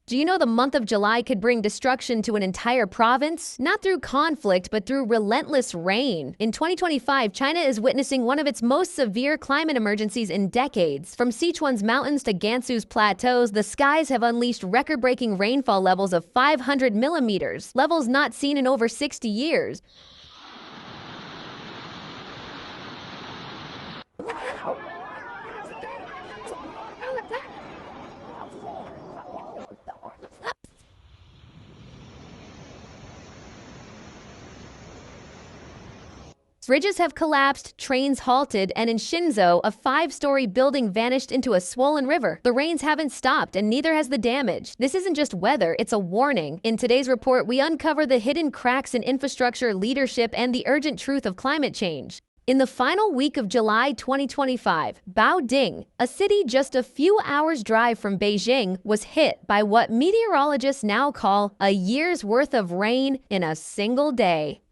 Do you know the month of July could bring destruction to an entire province? Not through conflict, but through relentless rain. In 2025, China is witnessing one of its most severe climate emergencies in decades. From Sichuan's mountains to Gansu's plateaus, the skies have unleashed record-breaking rainfall levels of 500 millimeters, levels not seen in over 60 years. Bridges have collapsed, trains halted, and in Shenzhou, a 5-story building vanished into a swollen river. The rains haven't stopped, and neither has the damage. This isn't just weather, it's a warning. In today's report, we uncover the hidden cracks in infrastructure, leadership, and the urgent truth of climate change. In the final week of July 2025, Baoding, a city just a few hours' drive from Beijing, was hit by what meteorologists now call a year's worth of rain in a single day.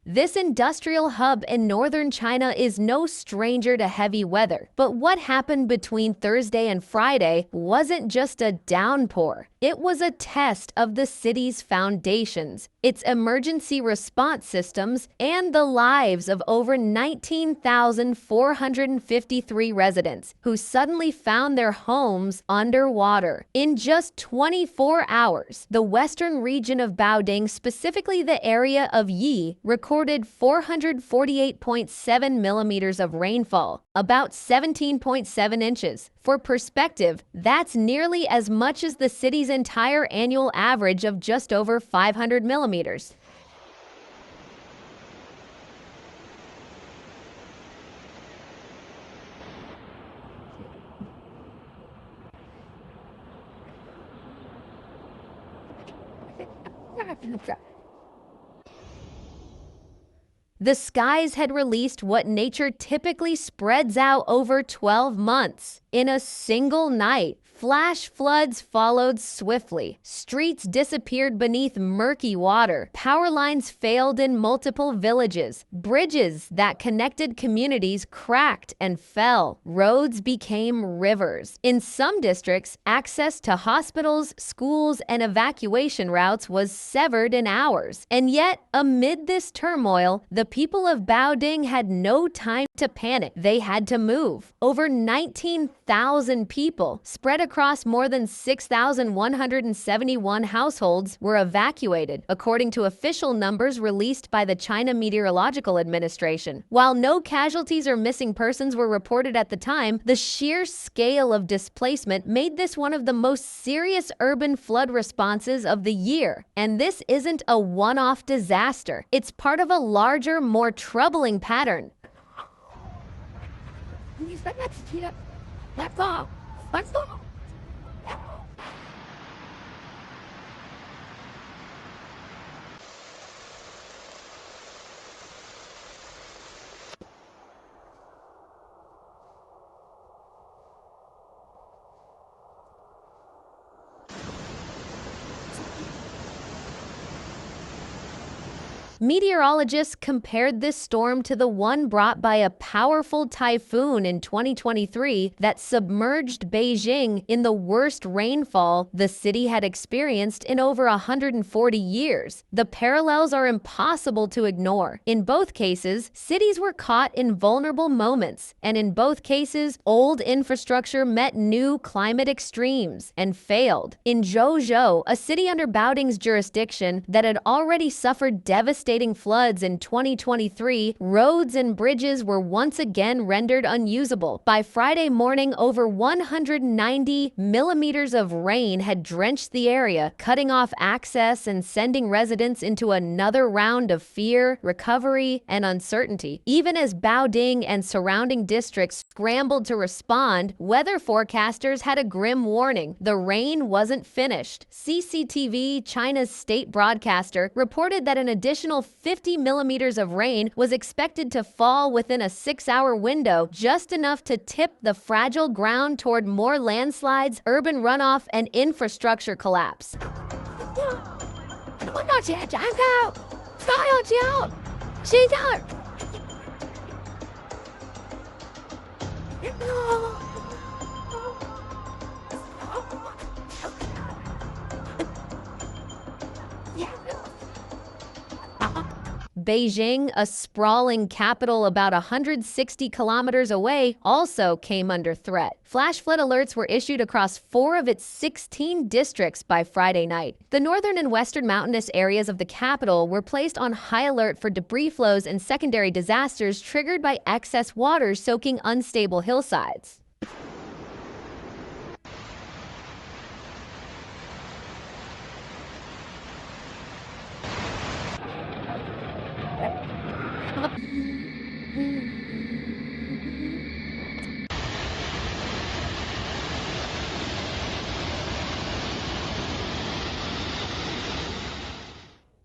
This industrial hub in northern China is no stranger to heavy weather. But what happened between Thursday and Friday wasn't just a downpour. It was a test of the city's foundations, its emergency response systems, and the lives of over 19,453 residents who suddenly found their homes underwater. In just 24 hours, the western region of Baoding, specifically the area of Yi, recorded 448.7 millimeters of rainfall, about 17.7 inches. For perspective, that's nearly as much as the city's entire annual average of just over 500 millimeters. The skies had released what nature typically spreads out over 12 months. In a single night, flash floods followed swiftly. Streets disappeared beneath murky water. Power lines failed in multiple villages. Bridges that connected communities cracked and fell. Roads became rivers. In some districts, access to hospitals, schools, and evacuation routes was severed in hours. And yet, amid this turmoil, the people of Baoding had no time to panic. They had to move. Over 19,000 people, spread across more than 6,171 households, were evacuated, according to official numbers released by the China Meteorological Administration. While no casualties or missing persons were reported at the time, the sheer scale of displacement made this one of the most serious urban flood responses of the year. And this isn't a one-off disaster. It's part of a larger, more troubling pattern. Meteorologists compared this storm to the one brought by a powerful typhoon in 2023 that submerged Beijing in the worst rainfall the city had experienced in over 140 years. The parallels are impossible to ignore. In both cases, cities were caught in vulnerable moments, and in both cases, old infrastructure met new climate extremes and failed. In Zhou, a city under Baoding's jurisdiction that had already suffered devastating floods in 2023, roads and bridges were once again rendered unusable. By Friday morning, over 190 millimeters of rain had drenched the area, cutting off access and sending residents into another round of fear, recovery, and uncertainty. Even as Baoding and surrounding districts scrambled to respond, weather forecasters had a grim warning: the rain wasn't finished. CCTV, China's state broadcaster, reported that an additional 50 millimeters of rain was expected to fall within a 6-hour window, just enough to tip the fragile ground toward more landslides, urban runoff, and infrastructure collapse. Beijing, a sprawling capital about 160 kilometers away, also came under threat. Flash flood alerts were issued across 4 of its 16 districts by Friday night. The northern and western mountainous areas of the capital were placed on high alert for debris flows and secondary disasters triggered by excess water soaking unstable hillsides.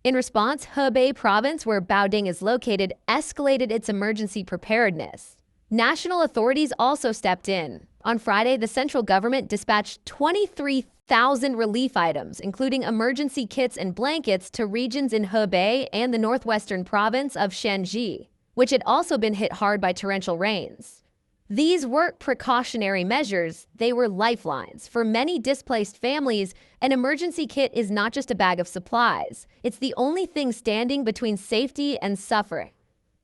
In response, Hebei province, where Baoding is located, escalated its emergency preparedness. National authorities also stepped in. On Friday, the central government dispatched 23,000 relief items, including emergency kits and blankets, to regions in Hebei and the northwestern province of Shanxi, which had also been hit hard by torrential rains. These weren't precautionary measures, they were lifelines. For many displaced families, an emergency kit is not just a bag of supplies. It's the only thing standing between safety and suffering.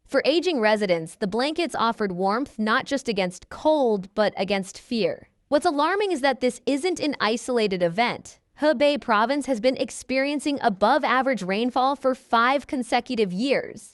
For aging residents, the blankets offered warmth not just against cold, but against fear. What's alarming is that this isn't an isolated event. Hebei province has been experiencing above-average rainfall for 5 consecutive years.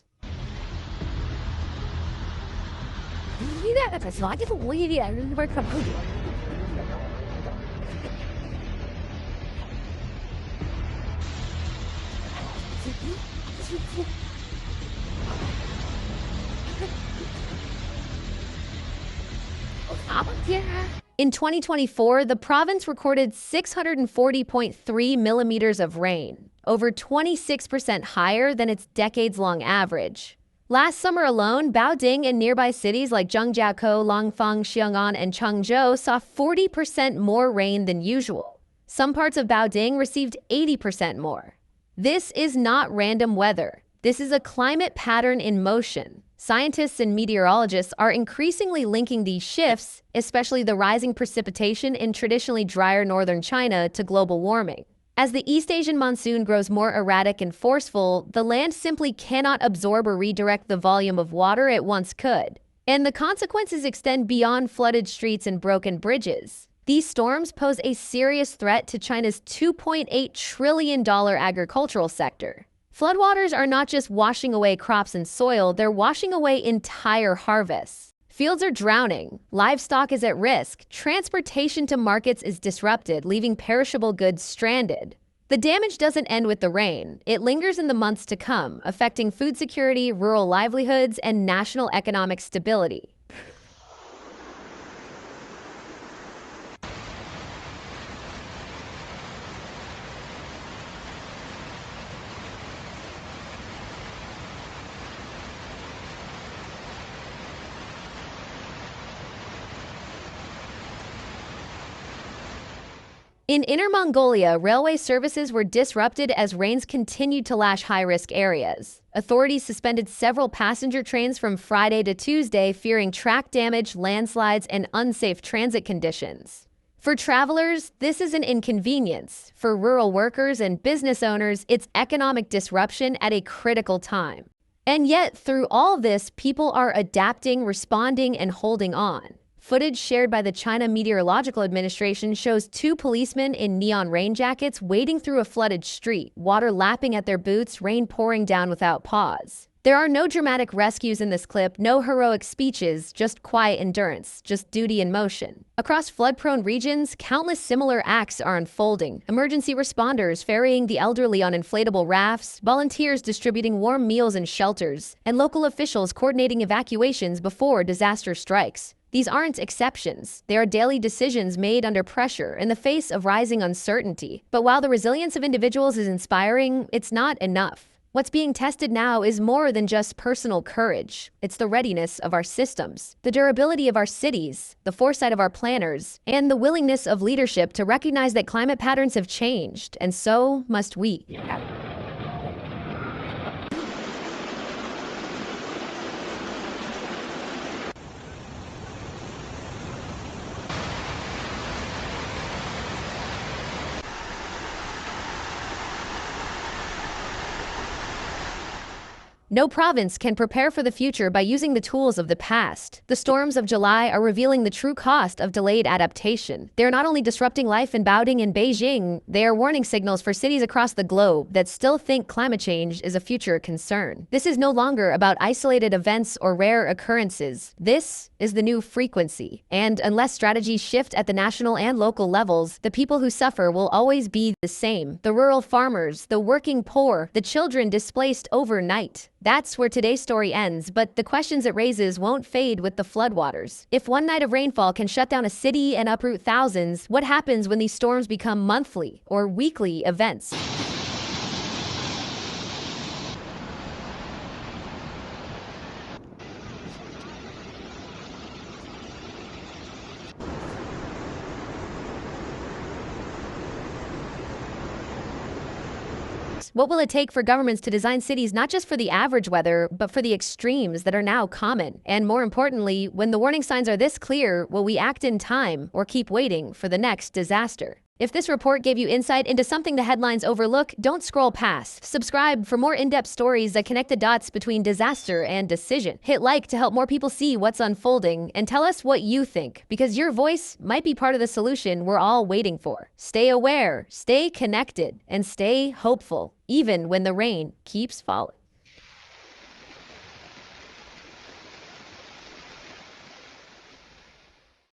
In 2024, the province recorded 640.3 millimeters of rain, over 26% higher than its decades-long average. Last summer alone, Baoding and nearby cities like Zhangjiakou, Langfang, Xiang'an, and Changzhou saw 40% more rain than usual. Some parts of Baoding received 80% more. This is not random weather. This is a climate pattern in motion. Scientists and meteorologists are increasingly linking these shifts, especially the rising precipitation in traditionally drier northern China, to global warming. As the East Asian monsoon grows more erratic and forceful, the land simply cannot absorb or redirect the volume of water it once could. And the consequences extend beyond flooded streets and broken bridges. These storms pose a serious threat to China's $2.8 trillion agricultural sector. Floodwaters are not just washing away crops and soil, they're washing away entire harvests. Fields are drowning, livestock is at risk, transportation to markets is disrupted, leaving perishable goods stranded. The damage doesn't end with the rain. It lingers in the months to come, affecting food security, rural livelihoods, and national economic stability. In Inner Mongolia, railway services were disrupted as rains continued to lash high-risk areas. Authorities suspended several passenger trains from Friday to Tuesday, fearing track damage, landslides, and unsafe transit conditions. For travelers, this is an inconvenience. For rural workers and business owners, it's economic disruption at a critical time. And yet, through all this, people are adapting, responding, and holding on. Footage shared by the China Meteorological Administration shows 2 policemen in neon rain jackets wading through a flooded street, water lapping at their boots, rain pouring down without pause. There are no dramatic rescues in this clip, no heroic speeches, just quiet endurance, just duty in motion. Across flood-prone regions, countless similar acts are unfolding. Emergency responders ferrying the elderly on inflatable rafts, volunteers distributing warm meals and shelters, and local officials coordinating evacuations before disaster strikes. These aren't exceptions. They are daily decisions made under pressure in the face of rising uncertainty. But while the resilience of individuals is inspiring, it's not enough. What's being tested now is more than just personal courage. It's the readiness of our systems, the durability of our cities, the foresight of our planners, and the willingness of leadership to recognize that climate patterns have changed, and so must we. No province can prepare for the future by using the tools of the past. The storms of July are revealing the true cost of delayed adaptation. They are not only disrupting life in Baoding and Beijing, they are warning signals for cities across the globe that still think climate change is a future concern. This is no longer about isolated events or rare occurrences. This is the new frequency. And unless strategies shift at the national and local levels, the people who suffer will always be the same. The rural farmers, the working poor, the children displaced overnight. That's where today's story ends, but the questions it raises won't fade with the floodwaters. If one night of rainfall can shut down a city and uproot thousands, what happens when these storms become monthly or weekly events? What will it take for governments to design cities not just for the average weather, but for the extremes that are now common? And more importantly, when the warning signs are this clear, will we act in time or keep waiting for the next disaster? If this report gave you insight into something the headlines overlook, don't scroll past. Subscribe for more in-depth stories that connect the dots between disaster and decision. Hit like to help more people see what's unfolding, and tell us what you think, because your voice might be part of the solution we're all waiting for. Stay aware, stay connected, and stay hopeful, even when the rain keeps falling.